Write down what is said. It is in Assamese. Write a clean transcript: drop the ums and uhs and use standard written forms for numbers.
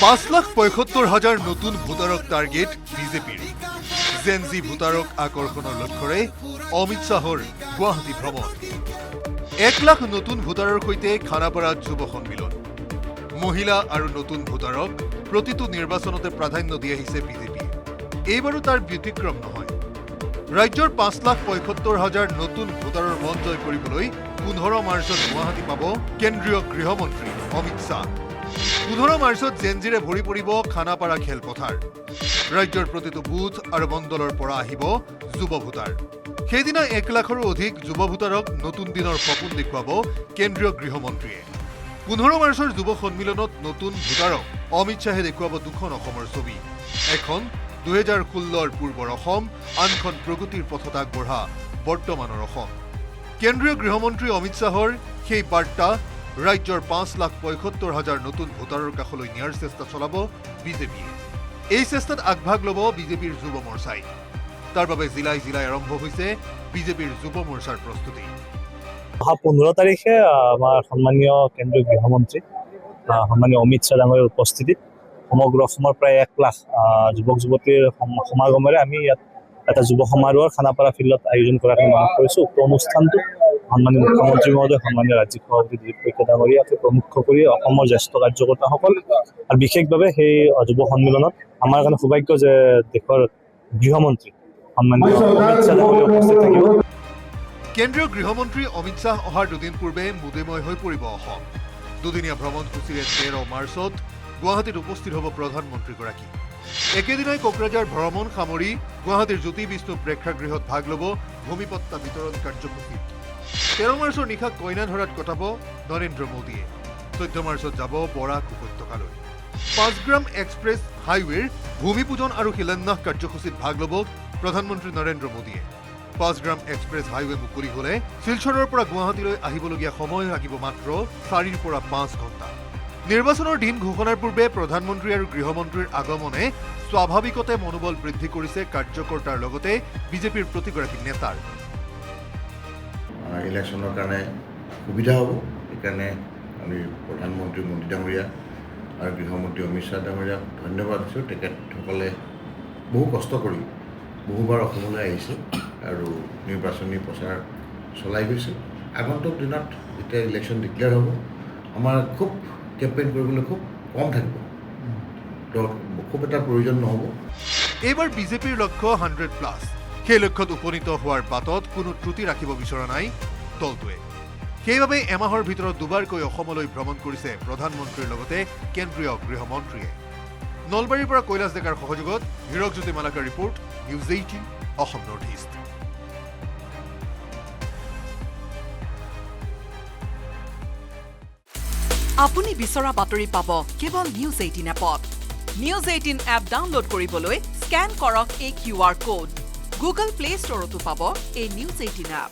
৫,৭৫,০০০ নতুন ভোটাৰক টাৰ্গেট বিজেপিৰ জেনজি ভোটাৰক আকৰ্ষণেৰ লক্ষ্যৰে অমিত শাহৰ গুৱাহাটী ভ্ৰমণ ১ লাখ নতুন ভোটাৰৰ সৈতে খানাপাৰা যুৱ সন্মিলন মহিলা আৰু নতুন ভোটাৰক প্ৰতিটো নিৰ্বাচনতে প্ৰাধান্য দি আহিছে বিজেপি এইবাৰো তাৰ ব্যতিক্ৰম নহয় ৰাজ্যৰ ৫,৭৫,০০০ নতুন ভোটাৰৰ মন জয় কৰিবলৈ ১৫ মাৰ্চত গুৱাহাটী পাব কেন্দ্ৰীয় গৃহমন্ত্ৰী অমিত শাহ ১৫ মাৰ্চত জেনজিৰে ভৰি পৰিব খানাপাৰা খেলপথাৰ ৰাজ্যৰ প্ৰতিটো বুথ আৰু মণ্ডলৰ পৰা আহিব যুৱ ভোটাৰ সেইদিনা ১ লাখৰো অধিক যুৱ ভোটাৰক নতুন দিনৰ সপোন দেখুৱাব কেন্দ্ৰীয় গৃহমন্ত্ৰীয়ে ১৫ মাৰ্চৰ যুৱ সন্মিলনত নতুন ভোটাৰক অমিত শ্বাহে দেখুৱাব দুখন অসমৰ ছবি এখন ২০১৬ৰ পূৰ্বৰ অসম আনখন প্ৰগতিৰ পথত আগবঢ়া বৰ্তমানৰ অসম কেন্দ্ৰীয় গৃহমন্ত্ৰী অমিত শ্বাহৰ সেই বাৰ্তা ৰাজ্যৰ ৫,৭৫,০০০ নতুন ভোটাৰৰ কাষলৈ নিয়াৰ চেষ্টা চলাব বিজেপিয়ে এই চেষ্টাত আগভাগ ল'ব বিজেপিৰ যুৱ মৰ্চাই তাৰ বাবে জিলাই জিলাই আৰম্ভ হৈছে বিজেপিৰ যুৱ মৰ্চাৰ প্ৰস্তুতি অহা ১৫ তাৰিখে আমাৰ সন্মানীয় কেন্দ্ৰীয় গৃহমন্ত্ৰী সন্মানীয় অমিত শ্বাহ ডাঙৰীয়াৰ উপস্থিতিত সমগ্ৰ অসমৰ প্ৰায় ১ লাখ যুৱক যুৱতীৰ সমাগমেৰে আমি ইয়াত এটা যুৱ সমাৰোহৰ খানাপাৰা ফিল্ডত আয়োজন কৰাৰ মনত কৰিছোঁ উক্ত অনুষ্ঠানটো সন্মানীয় মুখ্যমন্ত্ৰী মহোদয় সন্মানীয় ৰাজ্যিক সভাপতি দিলীপ শইকীয়া ডাঙৰীয়াকে প্ৰমুখ কৰি অসমৰ জ্যেষ্ঠ কাৰ্যকৰ্তাসকল আৰু বিশেষভাৱে সেই যুৱ সন্মিলনত আমাৰ কাৰণে সৌভাগ্য যে দেশৰ গৃহমন্ত্ৰী সন্মানীয় অমিত শ্বাহ ডাঙৰীয়া উপস্থিত থাকিব কেন্দ্ৰীয় গৃহমন্ত্ৰী অমিত শ্বাহ অহাৰ দুদিন পূৰ্বে মুদেময় হৈ পৰিব অসম দুদিনীয়া ভ্ৰমণসূচীৰে ১৩ মাৰ্চত গুৱাহাটীত উপস্থিত হ'ব প্ৰধানমন্ত্ৰীগৰাকী একেদিনাই কোকৰাঝাৰ ভ্ৰমণ সামৰি গুৱাহাটীৰ জ্যোতি বিষ্ণু প্ৰেক্ষাগৃহত ভাগ ল'ব ভূমিপট্টা বিতৰণ কাৰ্যসূচীত ১৩ মাৰ্চৰ নিশা কইনাধৰাত কটাব নৰেন্দ্ৰ মোদীয়ে ১৪ মাৰ্চত যাব বৰাক উপত্যকালৈ ৫ এক্সপ্ৰেছ হাইৱেৰ ভূমিপূজন আৰু শিলান্যাস কাৰ্যসূচীত ভাগ ল'ব প্ৰধানমন্ত্ৰী নৰেন্দ্ৰ মোদীয়ে ৫ এক্সপ্ৰেছ হাইৱে মুকলি হ'লে শিলচৰৰ পৰা গুৱাহাটীলৈ আহিবলগীয়া সময় লাগিব মাত্ৰ ৪ৰ পৰা ৫ ঘণ্টা নিৰ্বাচনৰ দিন ঘোষণাৰ পূৰ্বে প্ৰধানমন্ত্ৰী আৰু গৃহমন্ত্ৰীৰ আগমনে স্বাভাৱিকতে মনোবল বৃদ্ধি কৰিছে কাৰ্যকৰ্তাৰ লগতে বিজেপিৰ প্ৰতিগৰাকী নেতাৰ ইলেকশ্যনৰ কাৰণে সুবিধা হ'ব সেইকাৰণে আমি প্ৰধানমন্ত্ৰী মোদী ডাঙৰীয়া আৰু গৃহমন্ত্ৰী অমিত শ্বাহ ডাঙৰীয়াক ধন্যবাদ দিছোঁ তেখেতসকলে বহু কষ্ট কৰি বহুবাৰ অসমলৈ আহিছে আৰু নিৰ্বাচনী প্ৰচাৰ চলাই গৈছে আগন্তুক দিনত যেতিয়া ইলেকশ্যন ডিক্লেয়াৰ হ'ব আমাৰ খুব কেম্পেইন কৰিবলৈ খুব কম থাকিব খুব এটা প্ৰয়োজন নহ'ব এইবাৰ বিজেপিৰ লক্ষ্য 100+। সেই লক্ষ্যত উপনীত হোৱাৰ বাটত কোনো ত্ৰুটি ৰাখিব বিচৰা নাই দলটোৱে সেইবাবে এমাহৰ ভিতৰত দুবাৰকৈ অসমলৈ ভ্ৰমণ কৰিছে প্ৰধানমন্ত্ৰীৰ লগতে কেন্দ্ৰীয় গৃহমন্ত্ৰীয়ে নলবাৰীৰ পৰা কৈলাশ ডেকাৰ সহযোগত Hirakjyoti Malakar report news 18 Assam north east আপুনি বিচৰা বাতৰি পাব কেৱল নিউজ 18 এপত নিউজ 18 এপ ডাউনলোড কৰিবলৈ স্কেন কৰক এই QR কোড গুগল প্লে ষ্টৰতো পাব এই নিউজ 18 এপ